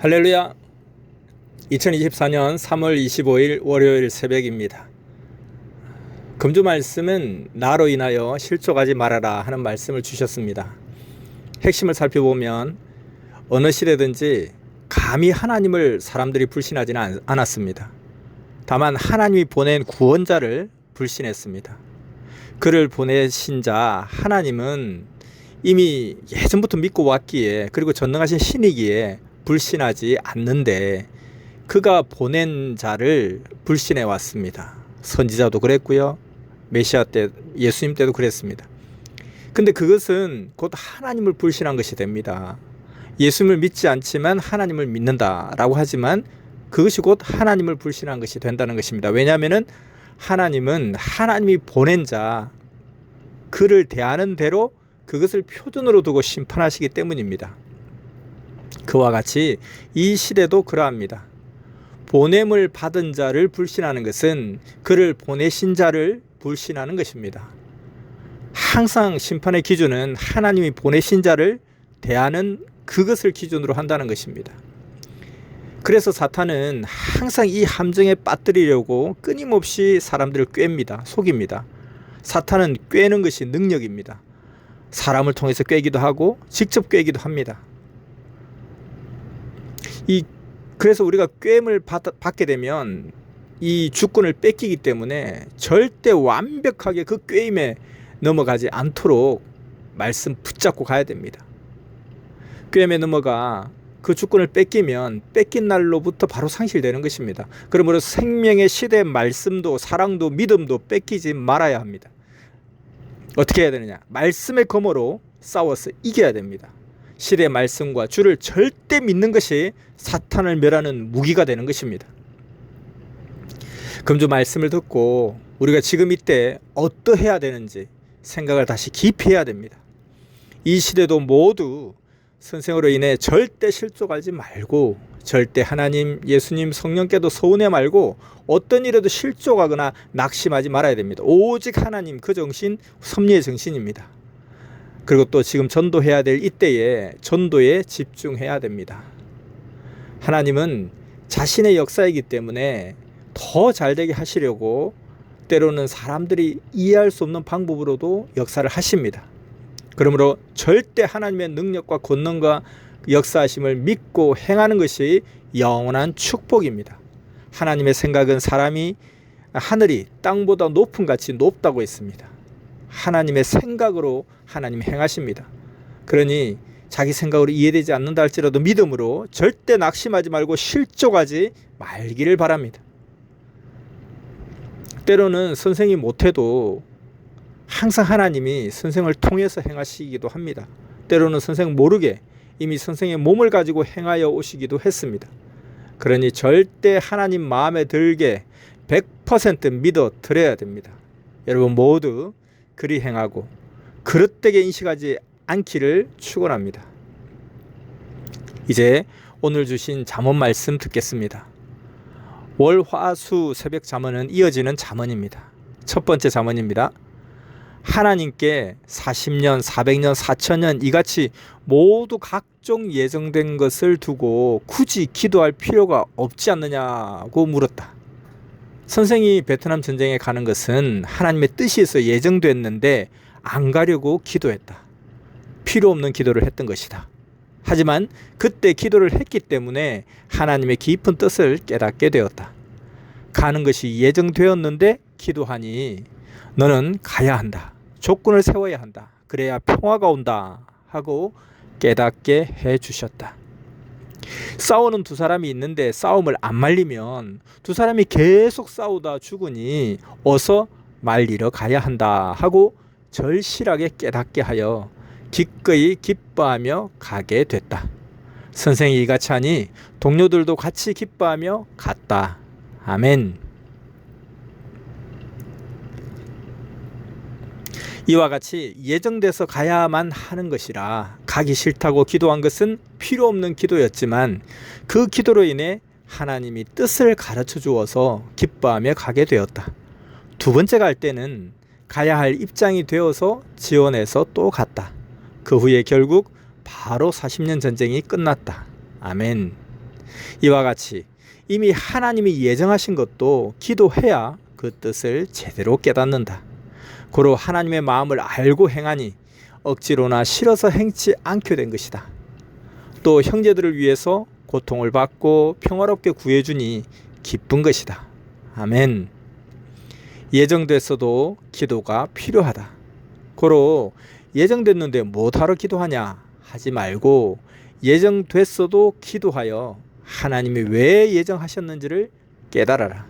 할렐루야. 2024년 3월 25일 월요일 새벽입니다. 금주 말씀은 나로 인하여 실족하지 말아라 하는 말씀을 주셨습니다. 핵심을 살펴보면 어느 시대든지 감히 하나님을 사람들이 불신하지는 않았습니다. 다만 하나님이 보낸 구원자를 불신했습니다. 그를 보내신 자 하나님은 이미 예전부터 믿고 왔기에, 그리고 전능하신 신이기에 불신하지 않는데 그가 보낸 자를 불신해 왔습니다. 선지자도 그랬고요, 메시아 때, 예수님 때도 그랬습니다. 근데 그것은 곧 하나님을 불신한 것이 됩니다. 예수님을 믿지 않지만 하나님을 믿는다라고 하지만 그것이 곧 하나님을 불신한 것이 된다는 것입니다. 왜냐하면 하나님은 하나님이 보낸 자, 그를 대하는 대로 그것을 표준으로 두고 심판하시기 때문입니다. 그와 같이 이 시대도 그러합니다. 보냄을 받은 자를 불신하는 것은 그를 보내신 자를 불신하는 것입니다. 항상 심판의 기준은 하나님이 보내신 자를 대하는 그것을 기준으로 한다는 것입니다. 그래서 사탄은 항상 이 함정에 빠뜨리려고 끊임없이 사람들을 꿰입니다. 속입니다. 사탄은 꿰는 것이 능력입니다. 사람을 통해서 꿰기도 하고 직접 꿰기도 합니다. 그래서 우리가 꿰임을 받게 되면 이 주권을 뺏기기 때문에 절대 완벽하게 그 꿰임에 넘어가지 않도록 말씀 붙잡고 가야 됩니다. 꿰임에 넘어가 그 주권을 뺏기면 뺏긴 날로부터 바로 상실되는 것입니다. 그러므로 생명의 시대 말씀도 사랑도 믿음도 뺏기지 말아야 합니다. 어떻게 해야 되느냐? 말씀의 검으로 싸워서 이겨야 됩니다. 시대의 말씀과 주를 절대 믿는 것이 사탄을 멸하는 무기가 되는 것입니다. 금주 말씀을 듣고 우리가 지금 이때 어떠해야 되는지 생각을 다시 깊이 해야 됩니다. 이 시대도 모두 선생으로 인해 절대 실족하지 말고, 절대 하나님, 예수님, 성령께도 서운해 말고 어떤 일에도 실족하거나 낙심하지 말아야 됩니다. 오직 하나님, 그 정신, 섭리의 정신입니다. 그리고 또 지금 전도해야 될 이때에 전도에 집중해야 됩니다. 하나님은 자신의 역사이기 때문에 더 잘되게 하시려고 때로는 사람들이 이해할 수 없는 방법으로도 역사를 하십니다. 그러므로 절대 하나님의 능력과 권능과 역사하심을 믿고 행하는 것이 영원한 축복입니다. 하나님의 생각은 사람이 하늘이 땅보다 높은 같이 높다고 했습니다. 하나님의 생각으로 하나님 행하십니다. 그러니 자기 생각으로 이해되지 않는다 할지라도 믿음으로 절대 낙심하지 말고 실족하지 말기를 바랍니다. 때로는 선생이 못해도 항상 하나님이 선생을 통해서 행하시기도 합니다. 때로는 선생 모르게 이미 선생의 몸을 가지고 행하여 오시기도 했습니다. 그러니 절대 하나님 마음에 들게 100% 믿어 드려야 됩니다. 여러분 모두 그리 행하고 그릇되게 인식하지 않기를 축원합니다. 이제 오늘 주신 잠언 말씀 듣겠습니다. 월, 화, 수 새벽 잠언은 이어지는 잠언입니다. 첫 번째 잠언입니다. 하나님께 40년, 400년, 4000년 이같이 모두 각종 예정된 것을 두고 굳이 기도할 필요가 없지 않느냐고 물었다. 선생이 베트남 전쟁에 가는 것은 하나님의 뜻에서 예정됐는데 안 가려고 기도했다. 필요 없는 기도를 했던 것이다. 하지만 그때 기도를 했기 때문에 하나님의 깊은 뜻을 깨닫게 되었다. 가는 것이 예정되었는데 기도하니 너는 가야 한다. 조건을 세워야 한다. 그래야 평화가 온다 하고 깨닫게 해 주셨다. 싸우는 두 사람이 있는데 싸움을 안 말리면 두 사람이 계속 싸우다 죽으니 어서 말리러 가야 한다 하고 절실하게 깨닫게 하여 기꺼이 기뻐하며 가게 됐다. 선생이 이같이 하니 동료들도 같이 기뻐하며 갔다. 아멘. 이와 같이 예정돼서 가야만 하는 것이라 가기 싫다고 기도한 것은 필요 없는 기도였지만 그 기도로 인해 하나님이 뜻을 가르쳐 주어서 기뻐하며 가게 되었다. 두 번째 갈 때는 가야 할 입장이 되어서 지원해서 또 갔다. 그 후에 결국 바로 40년 전쟁이 끝났다. 아멘. 이와 같이 이미 하나님이 예정하신 것도 기도해야 그 뜻을 제대로 깨닫는다. 고로 하나님의 마음을 알고 행하니 억지로나 싫어서 행치 않게 된 것이다. 또 형제들을 위해서 고통을 받고 평화롭게 구해주니 기쁜 것이다. 아멘. 예정됐어도 기도가 필요하다. 고로 예정됐는데 뭐하러 기도하냐 하지 말고 예정됐어도 기도하여 하나님이 왜 예정하셨는지를 깨달아라.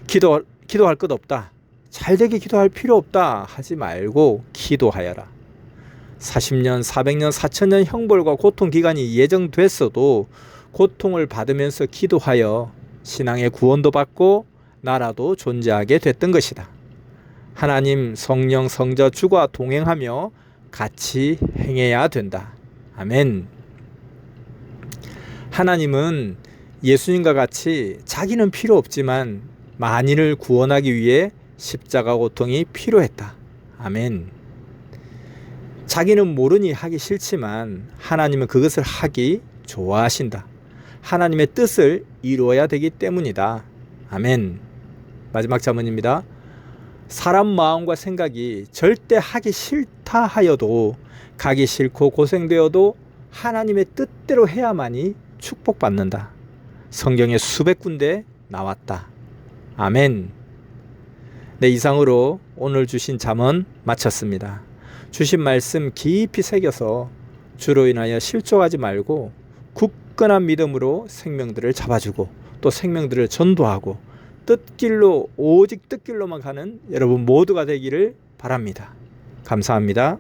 기도할 것 없다, 잘되게 기도할 필요 없다 하지 말고 기도하여라. 40년, 400년, 4000년 형벌과 고통 기간이 예정됐어도 고통을 받으면서 기도하여 신앙의 구원도 받고 나라도 존재하게 됐던 것이다. 하나님, 성령, 성자, 주가 동행하며 같이 행해야 된다. 아멘. 하나님은 예수님과 같이 자기는 필요 없지만 만인을 구원하기 위해 십자가 고통이 필요했다. 아멘. 자기는 모르니 하기 싫지만 하나님은 그것을 하기 좋아하신다. 하나님의 뜻을 이루어야 되기 때문이다. 아멘. 마지막 자문입니다. 사람 마음과 생각이 절대 하기 싫다 하여도, 가기 싫고 고생되어도 하나님의 뜻대로 해야만이 축복받는다. 성경에 수백 군데 나왔다. 아멘. 네, 이상으로 오늘 주신 잠언 마쳤습니다. 주신 말씀 깊이 새겨서 주로 인하여 실족하지 말고 굳건한 믿음으로 생명들을 잡아주고 또 생명들을 전도하고 뜻길로, 오직 뜻길로만 가는 여러분 모두가 되기를 바랍니다. 감사합니다.